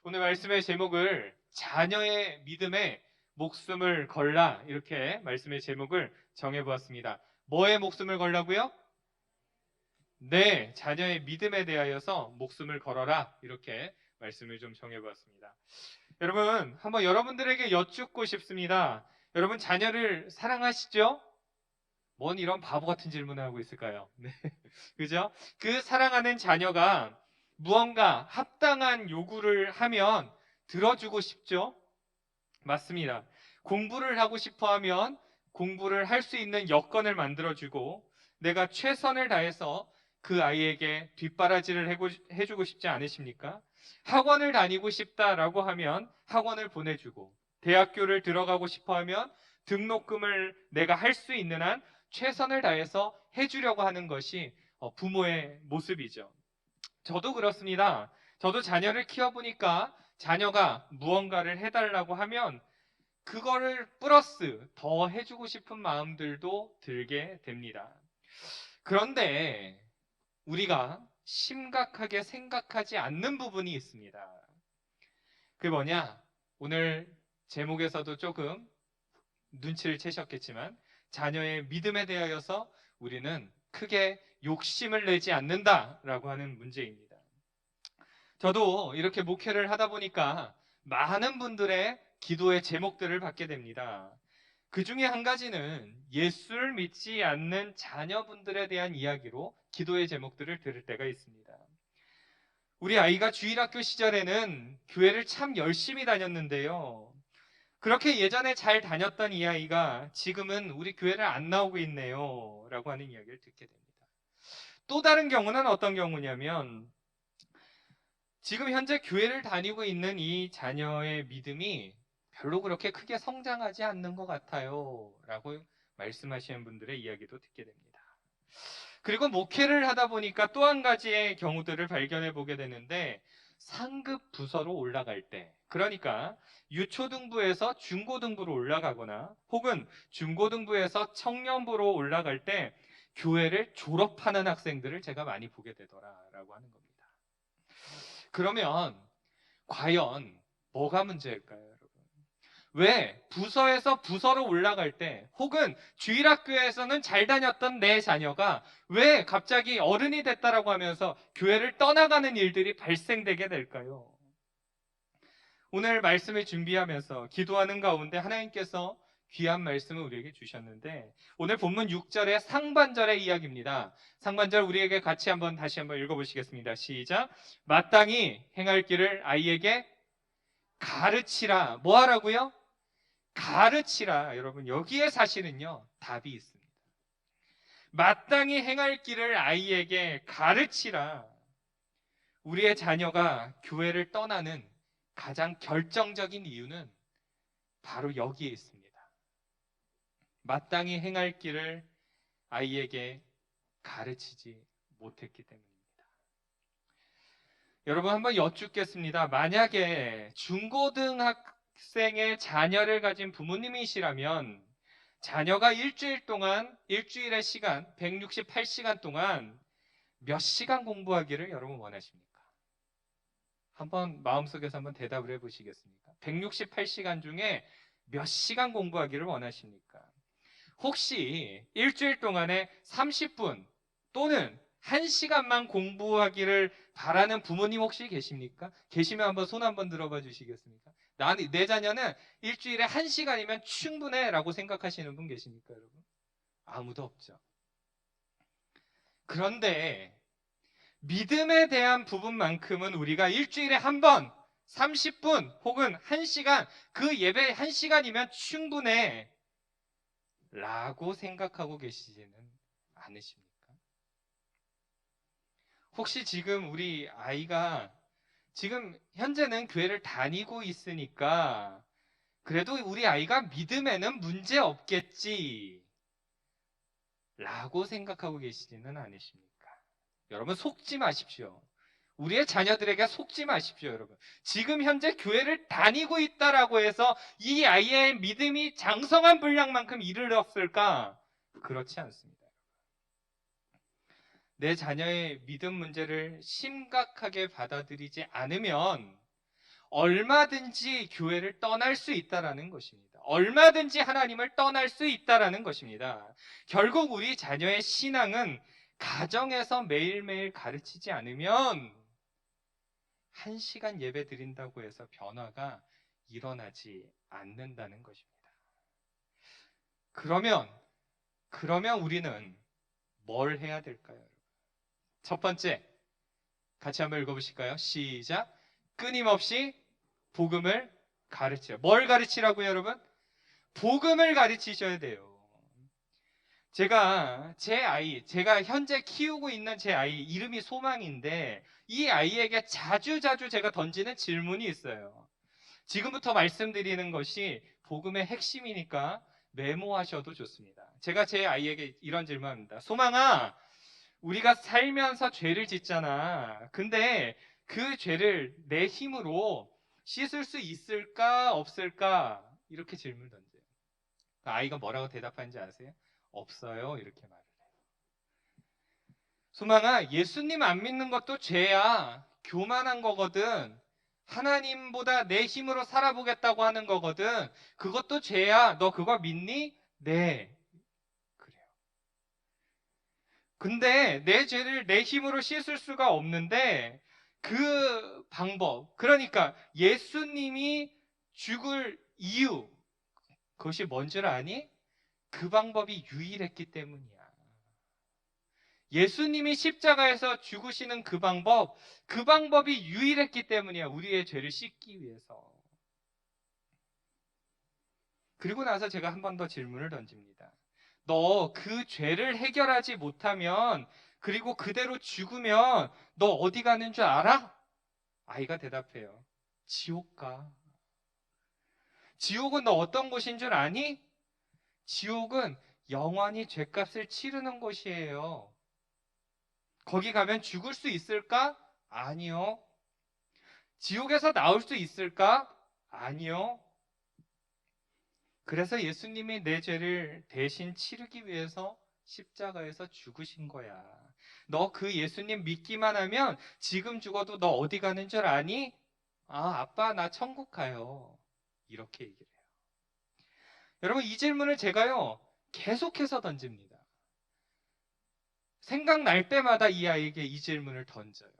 오늘 말씀의 제목을 자녀의 믿음에 목숨을 걸라, 이렇게 말씀의 제목을 정해보았습니다. 뭐에 목숨을 걸라고요? 네, 자녀의 믿음에 대하여서 목숨을 걸어라, 이렇게 말씀을 좀 정해보았습니다. 여러분, 한번 여러분들에게 여쭙고 싶습니다. 여러분, 자녀를 사랑하시죠? 뭔 이런 바보 같은 질문을 하고 있을까요? 네. 그죠? 그 사랑하는 자녀가 무언가 합당한 요구를 하면 들어주고 싶죠? 맞습니다. 공부를 하고 싶어 하면 공부를 할 수 있는 여건을 만들어주고, 내가 최선을 다해서 그 아이에게 뒷바라지를 해주고 싶지 않으십니까? 학원을 다니고 싶다라고 하면 학원을 보내주고, 대학교를 들어가고 싶어 하면 등록금을 내가 할 수 있는 한 최선을 다해서 해주려고 하는 것이 부모의 모습이죠. 저도 그렇습니다. 저도 자녀를 키워보니까 자녀가 무언가를 해달라고 하면 그거를 플러스 더 해주고 싶은 마음들도 들게 됩니다. 그런데 우리가 심각하게 생각하지 않는 부분이 있습니다. 그게 뭐냐? 오늘 제목에서도 조금 눈치를 채셨겠지만 자녀의 믿음에 대하여서 우리는 크게 욕심을 내지 않는다라고 하는 문제입니다. 저도 이렇게 목회를 하다 보니까 많은 분들의 기도의 제목들을 받게 됩니다. 그 중에 한 가지는 예수를 믿지 않는 자녀분들에 대한 이야기로 기도의 제목들을 들을 때가 있습니다. 우리 아이가 주일학교 시절에는 교회를 참 열심히 다녔는데요. 그렇게 예전에 잘 다녔던 이 아이가 지금은 우리 교회를 안 나오고 있네요. 라고 하는 이야기를 듣게 됩니다. 또 다른 경우는 어떤 경우냐면, 지금 현재 교회를 다니고 있는 이 자녀의 믿음이 별로 그렇게 크게 성장하지 않는 것 같아요. 라고 말씀하시는 분들의 이야기도 듣게 됩니다. 그리고 목회를 하다 보니까 또 한 가지의 경우들을 발견해 보게 되는데, 상급 부서로 올라갈 때, 그러니까 유초등부에서 중고등부로 올라가거나 혹은 중고등부에서 청년부로 올라갈 때 교회를 졸업하는 학생들을 제가 많이 보게 되더라라고 하는 겁니다. 그러면 과연 뭐가 문제일까요, 여러분? 왜 부서에서 부서로 올라갈 때 혹은 주일학교에서는 잘 다녔던 내 자녀가 왜 갑자기 어른이 됐다라고 하면서 교회를 떠나가는 일들이 발생되게 될까요? 오늘 말씀을 준비하면서 기도하는 가운데 하나님께서 귀한 말씀을 우리에게 주셨는데, 오늘 본문 6절의 상반절의 이야기입니다. 상반절 우리에게 같이 다시 한번 읽어보시겠습니다. 시작. 마땅히 행할 길을 아이에게 가르치라. 뭐 하라고요? 가르치라. 여러분, 여기에 사실은요, 답이 있습니다. 마땅히 행할 길을 아이에게 가르치라. 우리의 자녀가 교회를 떠나는 가장 결정적인 이유는 바로 여기에 있습니다. 마땅히 행할 길을 아이에게 가르치지 못했기 때문입니다. 여러분, 한번 여쭙겠습니다. 만약에 중고등학생의 자녀를 가진 부모님이시라면 자녀가 일주일의 시간, 168시간 동안 몇 시간 공부하기를 여러분 원하십니까? 마음속에서 한번 대답을 해보시겠습니까? 168시간 중에 몇 시간 공부하기를 원하십니까? 혹시 일주일 동안에 30분 또는 1시간만 공부하기를 바라는 부모님 혹시 계십니까? 계시면 한번 손 한번 들어봐 주시겠습니까? 내 자녀는 일주일에 1시간이면 충분해 라고 생각하시는 분 계십니까, 여러분? 아무도 없죠. 그런데 믿음에 대한 부분만큼은 우리가 일주일에 한 번, 30분 혹은 1시간, 그 예배 1시간이면 충분해 라고 생각하고 계시지는 않으십니까? 혹시 지금 우리 아이가 지금 현재는 교회를 다니고 있으니까 그래도 우리 아이가 믿음에는 문제 없겠지 라고 생각하고 계시지는 않으십니까? 여러분, 속지 마십시오. 우리의 자녀들에게 속지 마십시오, 여러분. 지금 현재 교회를 다니고 있다라고 해서 이 아이의 믿음이 장성한 분량만큼 이르렀을까? 그렇지 않습니다. 내 자녀의 믿음 문제를 심각하게 받아들이지 않으면 얼마든지 교회를 떠날 수 있다라는 것입니다. 얼마든지 하나님을 떠날 수 있다라는 것입니다. 결국 우리 자녀의 신앙은 가정에서 매일매일 가르치지 않으면 1시간 예배 드린다고 해서 변화가 일어나지 않는다는 것입니다. 그러면 우리는 뭘 해야 될까요? 첫 번째, 같이 한번 읽어보실까요? 시작. 끊임없이 복음을 가르쳐요. 뭘 가르치라고요, 여러분? 복음을 가르치셔야 돼요. 제가 현재 키우고 있는 제 아이 이름이 소망인데 이 아이에게 자주 제가 던지는 질문이 있어요. 지금부터 말씀드리는 것이 복음의 핵심이니까 메모하셔도 좋습니다. 제가 제 아이에게 이런 질문합니다. 소망아, 우리가 살면서 죄를 짓잖아. 근데 그 죄를 내 힘으로 씻을 수 있을까, 없을까? 이렇게 질문을 던져요. 아이가 뭐라고 대답하는지 아세요? 없어요. 이렇게 말을 해요. 소망아, 예수님 안 믿는 것도 죄야. 교만한 거거든. 하나님보다 내 힘으로 살아보겠다고 하는 거거든. 그것도 죄야. 너 그거 믿니? 네. 그래요. 근데 내 죄를 내 힘으로 씻을 수가 없는데 그 방법, 그러니까 예수님이 죽을 이유, 그것이 뭔 줄 아니? 그 방법이 유일했기 때문이야. 예수님이 십자가에서 죽으시는 그 방법이 유일했기 때문이야. 우리의 죄를 씻기 위해서. 그리고 나서 제가 한 번 더 질문을 던집니다. 너 그 죄를 해결하지 못하면, 그리고 그대로 죽으면 너 어디 가는 줄 알아? 아이가 대답해요. 지옥 가. 지옥은 너 어떤 곳인 줄 아니? 지옥은 영원히 죄값을 치르는 곳이에요. 거기 가면 죽을 수 있을까? 아니요. 지옥에서 나올 수 있을까? 아니요. 그래서 예수님이 내 죄를 대신 치르기 위해서 십자가에서 죽으신 거야. 너 그 예수님 믿기만 하면 지금 죽어도 너 어디 가는 줄 아니? 아, 아빠, 나 천국 가요. 이렇게 얘기를 해요. 여러분, 이 질문을 제가요, 계속해서 던집니다. 생각날 때마다 이 아이에게 이 질문을 던져요.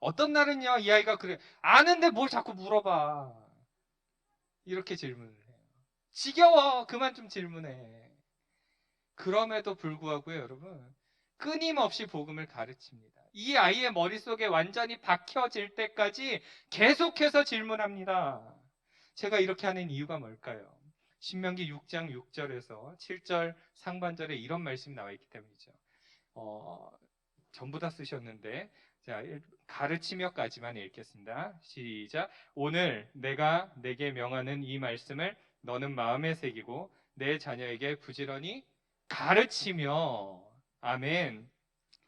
어떤 날은요, 이 아이가 그래, 아는데 뭘 자꾸 물어봐. 이렇게 질문을 해요. 지겨워. 그만 좀 질문해. 그럼에도 불구하고요, 여러분. 끊임없이 복음을 가르칩니다. 이 아이의 머릿속에 완전히 박혀질 때까지 계속해서 질문합니다. 제가 이렇게 하는 이유가 뭘까요? 신명기 6장 6절에서 7절 상반절에 이런 말씀이 나와 있기 때문이죠. 전부 다 쓰셨는데, 자, 가르치며까지만 읽겠습니다. 시작. 오늘 내가 내게 명하는 이 말씀을 너는 마음에 새기고 내 자녀에게 부지런히 가르치며. 아멘.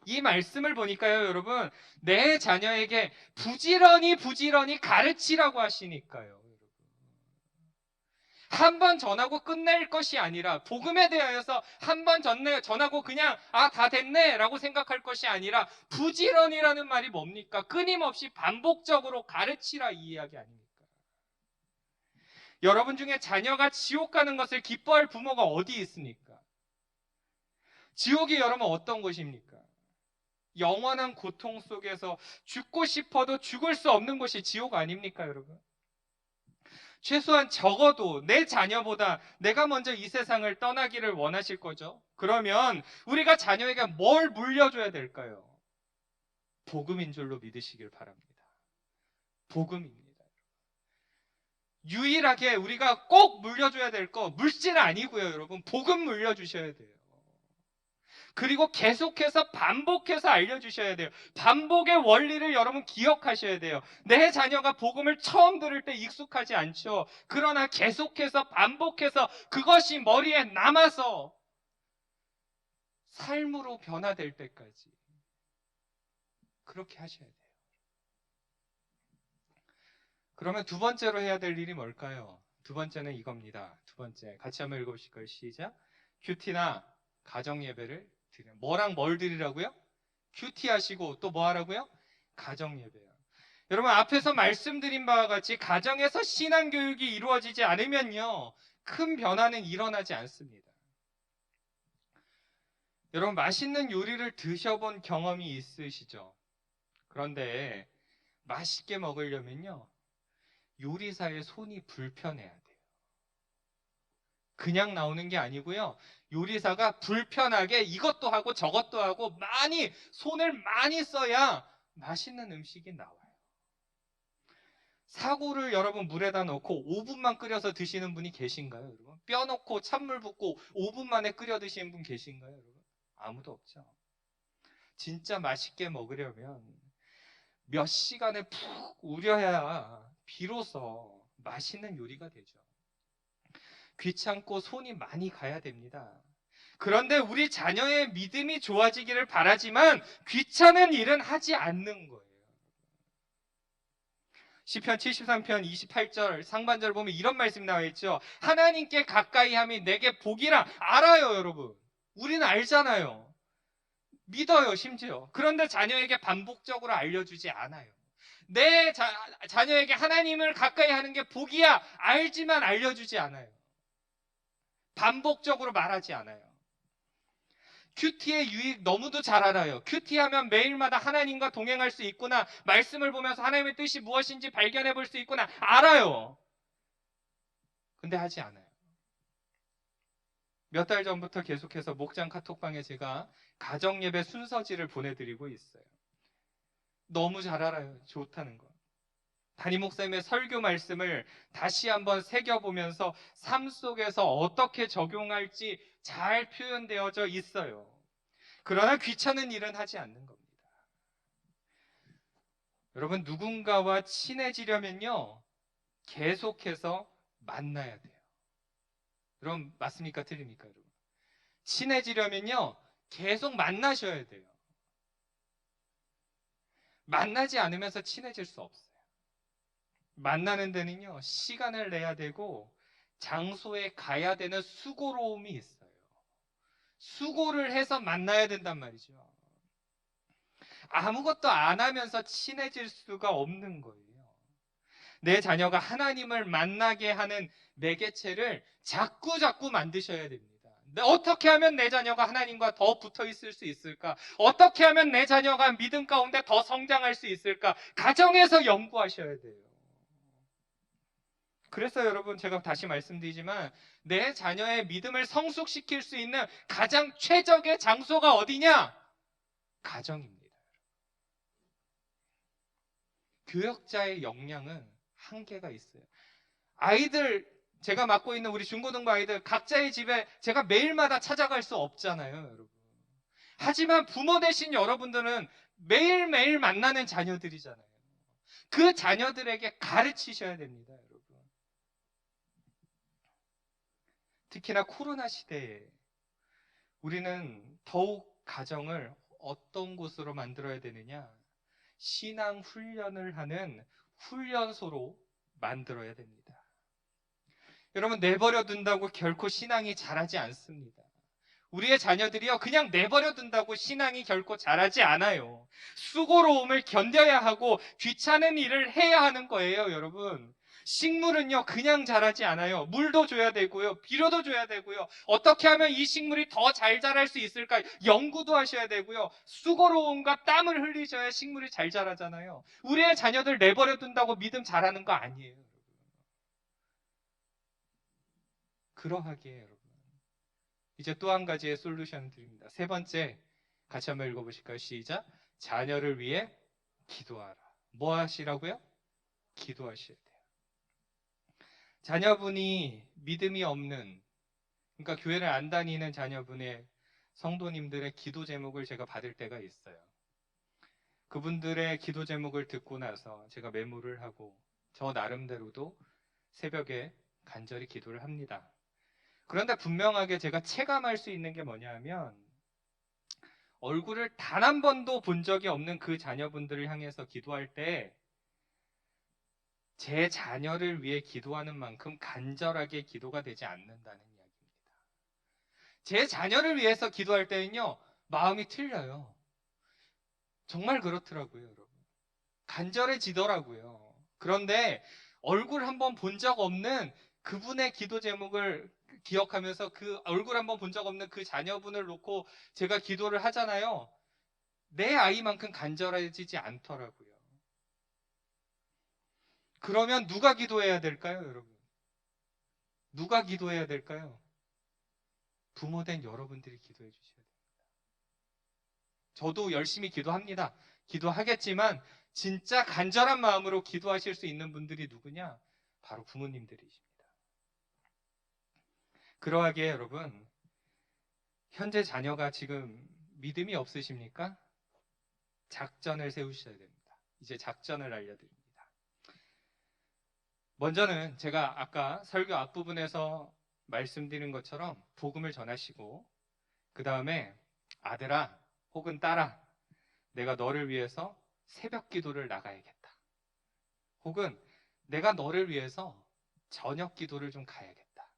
이 말씀을 보니까요, 여러분, 내 자녀에게 부지런히 가르치라고 하시니까요. 한 번 전하고 끝낼 것이 아니라, 복음에 대하여서 한 번 전하고 그냥 다 됐네 라고 생각할 것이 아니라, 부지런이라는 말이 뭡니까? 끊임없이 반복적으로 가르치라, 이 이야기 아닙니까? 여러분 중에 자녀가 지옥 가는 것을 기뻐할 부모가 어디 있습니까? 지옥이 여러분 어떤 곳입니까? 영원한 고통 속에서 죽고 싶어도 죽을 수 없는 곳이 지옥 아닙니까, 여러분? 최소한 적어도 내 자녀보다 내가 먼저 이 세상을 떠나기를 원하실 거죠? 그러면 우리가 자녀에게 뭘 물려줘야 될까요? 복음인 줄로 믿으시길 바랍니다. 복음입니다. 유일하게 우리가 꼭 물려줘야 될 거, 물질 아니고요, 여러분. 복음 물려주셔야 돼요. 그리고 계속해서 반복해서 알려주셔야 돼요. 반복의 원리를 여러분 기억하셔야 돼요. 내 자녀가 복음을 처음 들을 때 익숙하지 않죠. 그러나 계속해서 반복해서 그것이 머리에 남아서 삶으로 변화될 때까지 그렇게 하셔야 돼요. 그러면 두 번째로 해야 될 일이 뭘까요? 두 번째는 이겁니다. 두 번째, 같이 한번 읽어보실까요? 시작. 큐티나 가정예배를 드려요. 뭐랑 뭘 드리라고요? 큐티 하시고 또 뭐 하라고요? 가정예배요. 여러분, 앞에서 말씀드린 바와 같이 가정에서 신앙교육이 이루어지지 않으면요, 큰 변화는 일어나지 않습니다. 여러분, 맛있는 요리를 드셔본 경험이 있으시죠? 그런데 맛있게 먹으려면요, 요리사의 손이 불편해야 돼요. 그냥 나오는 게 아니고요, 요리사가 불편하게 이것도 하고 저것도 하고 손을 많이 써야 맛있는 음식이 나와요. 사고를 여러분 물에다 넣고 5분만 끓여서 드시는 분이 계신가요, 여러분? 뼈 넣고 찬물 붓고 5분 만에 끓여 드시는 분 계신가요, 여러분? 아무도 없죠. 진짜 맛있게 먹으려면 몇 시간을 푹 우려야 비로소 맛있는 요리가 되죠. 귀찮고 손이 많이 가야 됩니다. 그런데 우리 자녀의 믿음이 좋아지기를 바라지만 귀찮은 일은 하지 않는 거예요. 시편 73편 28절 상반절 보면 이런 말씀이 나와 있죠. 하나님께 가까이 함이 내게 복이라. 알아요, 여러분. 우리는 알잖아요. 믿어요, 심지어. 그런데 자녀에게 반복적으로 알려주지 않아요. 내 자녀에게 하나님을 가까이 하는 게 복이야. 알지만 알려주지 않아요. 반복적으로 말하지 않아요. 큐티의 유익 너무도 잘 알아요. 큐티하면 매일마다 하나님과 동행할 수 있구나. 말씀을 보면서 하나님의 뜻이 무엇인지 발견해 볼 수 있구나. 알아요. 근데 하지 않아요. 몇 달 전부터 계속해서 목장 카톡방에 제가 가정예배 순서지를 보내드리고 있어요. 너무 잘 알아요. 좋다는 거. 담임 목사님의 설교 말씀을 다시 한번 새겨보면서 삶 속에서 어떻게 적용할지 잘 표현되어져 있어요. 그러나 귀찮은 일은 하지 않는 겁니다. 여러분, 누군가와 친해지려면요, 계속해서 만나야 돼요. 여러분, 맞습니까? 틀립니까? 여러분? 친해지려면요, 계속 만나셔야 돼요. 만나지 않으면서 친해질 수 없어요. 만나는 데는요, 시간을 내야 되고 장소에 가야 되는 수고로움이 있어요. 수고를 해서 만나야 된단 말이죠. 아무것도 안 하면서 친해질 수가 없는 거예요. 내 자녀가 하나님을 만나게 하는 매개체를 자꾸 만드셔야 됩니다. 어떻게 하면 내 자녀가 하나님과 더 붙어 있을 수 있을까? 어떻게 하면 내 자녀가 믿음 가운데 더 성장할 수 있을까? 가정에서 연구하셔야 돼요. 그래서 여러분, 제가 다시 말씀드리지만 내 자녀의 믿음을 성숙시킬 수 있는 가장 최적의 장소가 어디냐? 가정입니다. 교역자의 역량은 한계가 있어요. 아이들, 제가 맡고 있는 우리 중고등부 아이들 각자의 집에 제가 매일마다 찾아갈 수 없잖아요, 여러분. 하지만 부모 되신 여러분들은 매일매일 만나는 자녀들이잖아요. 그 자녀들에게 가르치셔야 됩니다, 여러분. 특히나 코로나 시대에 우리는 더욱 가정을 어떤 곳으로 만들어야 되느냐? 신앙 훈련을 하는 훈련소로 만들어야 됩니다. 여러분, 내버려 둔다고 결코 신앙이 자라지 않습니다. 우리의 자녀들이요, 그냥 내버려 둔다고 신앙이 결코 자라지 않아요. 수고로움을 견뎌야 하고 귀찮은 일을 해야 하는 거예요, 여러분. 식물은요, 그냥 자라지 않아요. 물도 줘야 되고요, 비료도 줘야 되고요. 어떻게 하면 이 식물이 더 잘 자랄 수 있을까? 연구도 하셔야 되고요. 수고로움과 땀을 흘리셔야 식물이 잘 자라잖아요. 우리의 자녀들 내버려 둔다고 믿음 자라는 거 아니에요. 그러하기에 여러분, 이제 또 한 가지의 솔루션 드립니다. 세 번째, 같이 한번 읽어보실까요? 시작. 자녀를 위해 기도하라. 뭐 하시라고요? 기도하셔야 돼요. 자녀분이 믿음이 없는, 그러니까 교회를 안 다니는 자녀분의 성도님들의 기도 제목을 제가 받을 때가 있어요. 그분들의 기도 제목을 듣고 나서 제가 메모를 하고 저 나름대로도 새벽에 간절히 기도를 합니다. 그런데 분명하게 제가 체감할 수 있는 게 뭐냐 하면, 얼굴을 단 한 번도 본 적이 없는 그 자녀분들을 향해서 기도할 때 제 자녀를 위해 기도하는 만큼 간절하게 기도가 되지 않는다는 이야기입니다. 제 자녀를 위해서 기도할 때는요, 마음이 틀려요. 정말 그렇더라고요, 여러분. 간절해지더라고요. 그런데 얼굴 한번 본 적 없는 그분의 기도 제목을 기억하면서 그 얼굴 한번 본 적 없는 그 자녀분을 놓고 제가 기도를 하잖아요. 내 아이만큼 간절해지지 않더라고요. 그러면 누가 기도해야 될까요, 여러분? 누가 기도해야 될까요? 부모된 여러분들이 기도해 주셔야 돼요. 저도 열심히 기도합니다. 기도하겠지만 진짜 간절한 마음으로 기도하실 수 있는 분들이 누구냐? 바로 부모님들이십니다. 그러하기에 여러분, 현재 자녀가 지금 믿음이 없으십니까? 작전을 세우셔야 됩니다. 이제 작전을 알려드립니다. 먼저는 제가 아까 설교 앞부분에서 말씀드린 것처럼 복음을 전하시고 그 다음에 아들아 혹은 딸아 내가 너를 위해서 새벽 기도를 나가야겠다. 혹은 내가 너를 위해서 저녁 기도를 좀 가야겠다.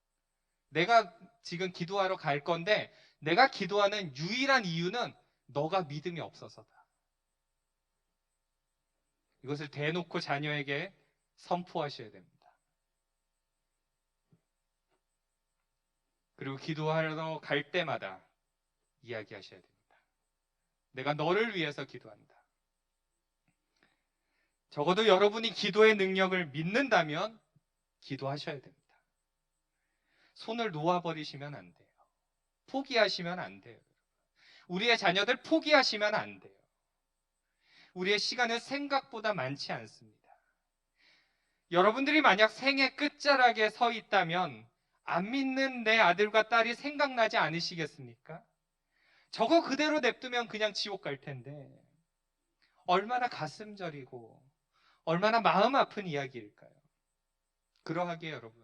내가 지금 기도하러 갈 건데 내가 기도하는 유일한 이유는 너가 믿음이 없어서다. 이것을 대놓고 자녀에게 선포하셔야 됩니다. 그리고 기도하러 갈 때마다 이야기하셔야 됩니다. 내가 너를 위해서 기도한다. 적어도 여러분이 기도의 능력을 믿는다면 기도하셔야 됩니다. 손을 놓아버리시면 안 돼요. 포기하시면 안 돼요. 우리의 자녀들 포기하시면 안 돼요. 우리의 시간은 생각보다 많지 않습니다. 여러분들이 만약 생애 끝자락에 서 있다면 안 믿는 내 아들과 딸이 생각나지 않으시겠습니까? 저거 그대로 냅두면 그냥 지옥 갈 텐데 얼마나 가슴 저리고 얼마나 마음 아픈 이야기일까요? 그러하기에 여러분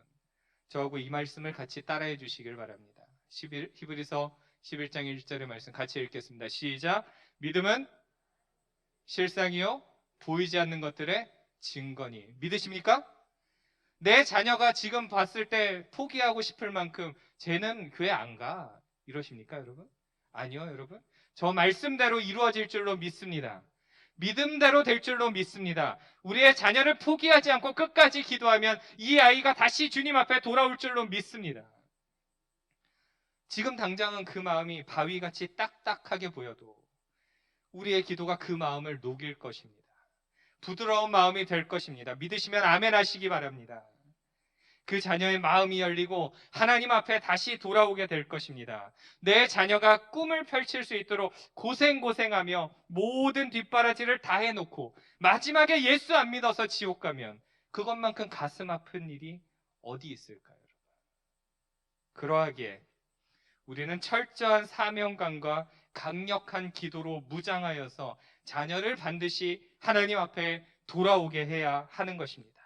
저하고 이 말씀을 같이 따라해 주시길 바랍니다. 히브리서 11장 1절의 말씀 같이 읽겠습니다. 시작. 믿음은 실상이요 보이지 않는 것들의 증거니. 믿으십니까? 내 자녀가 지금 봤을 때 포기하고 싶을 만큼 쟤는 교회 안 가. 이러십니까, 여러분? 아니요, 여러분. 저 말씀대로 이루어질 줄로 믿습니다. 믿음대로 될 줄로 믿습니다. 우리의 자녀를 포기하지 않고 끝까지 기도하면 이 아이가 다시 주님 앞에 돌아올 줄로 믿습니다. 지금 당장은 그 마음이 바위같이 딱딱하게 보여도 우리의 기도가 그 마음을 녹일 것입니다. 부드러운 마음이 될 것입니다. 믿으시면 아멘 하시기 바랍니다. 그 자녀의 마음이 열리고 하나님 앞에 다시 돌아오게 될 것입니다. 내 자녀가 꿈을 펼칠 수 있도록 고생하며 모든 뒷바라지를 다 해놓고 마지막에 예수 안 믿어서 지옥 가면 그것만큼 가슴 아픈 일이 어디 있을까요? 그러하기에 우리는 철저한 사명감과 강력한 기도로 무장하여서 자녀를 반드시 하나님 앞에 돌아오게 해야 하는 것입니다.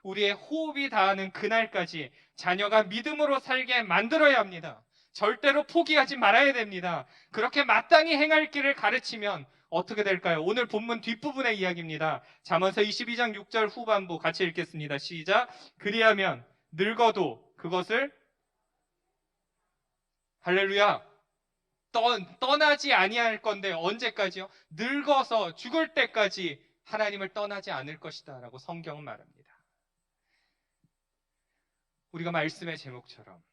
우리의 호흡이 닿는 그날까지 자녀가 믿음으로 살게 만들어야 합니다. 절대로 포기하지 말아야 됩니다. 그렇게 마땅히 행할 길을 가르치면 어떻게 될까요? 오늘 본문 뒷부분의 이야기입니다. 잠언서 22장 6절 후반부 같이 읽겠습니다. 시작. 그리하면 늙어도 그것을 할렐루야 떠나지 아니할 건데 언제까지요? 늙어서 죽을 때까지 하나님을 떠나지 않을 것이다 라고 성경은 말합니다. 우리가 말씀의 제목처럼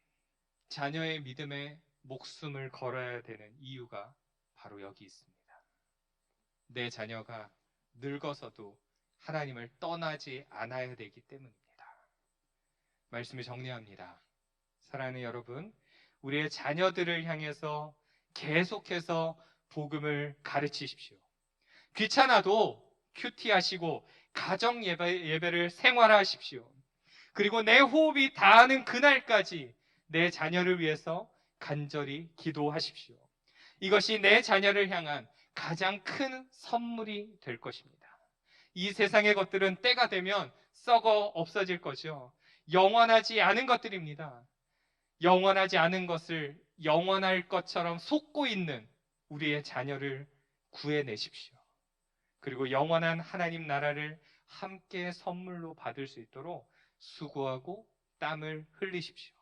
자녀의 믿음에 목숨을 걸어야 되는 이유가 바로 여기 있습니다. 내 자녀가 늙어서도 하나님을 떠나지 않아야 되기 때문입니다. 말씀을 정리합니다. 사랑하는 여러분, 우리의 자녀들을 향해서 계속해서 복음을 가르치십시오. 귀찮아도 큐티하시고 가정 예배를 생활하십시오. 그리고 내 호흡이 닿는 그날까지 내 자녀를 위해서 간절히 기도하십시오. 이것이 내 자녀를 향한 가장 큰 선물이 될 것입니다. 이 세상의 것들은 때가 되면 썩어 없어질 거죠. 영원하지 않은 것들입니다. 영원하지 않은 것을 영원할 것처럼 속고 있는 우리의 자녀를 구해내십시오. 그리고 영원한 하나님 나라를 함께 선물로 받을 수 있도록 수고하고 땀을 흘리십시오.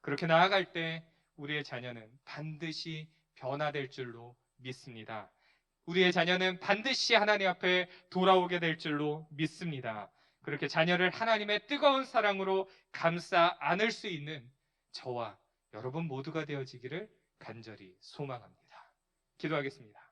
그렇게 나아갈 때 우리의 자녀는 반드시 변화될 줄로 믿습니다. 우리의 자녀는 반드시 하나님 앞에 돌아오게 될 줄로 믿습니다. 그렇게 자녀를 하나님의 뜨거운 사랑으로 감싸 안을 수 있는 저와 여러분 모두가 되어지기를 간절히 소망합니다. 기도하겠습니다.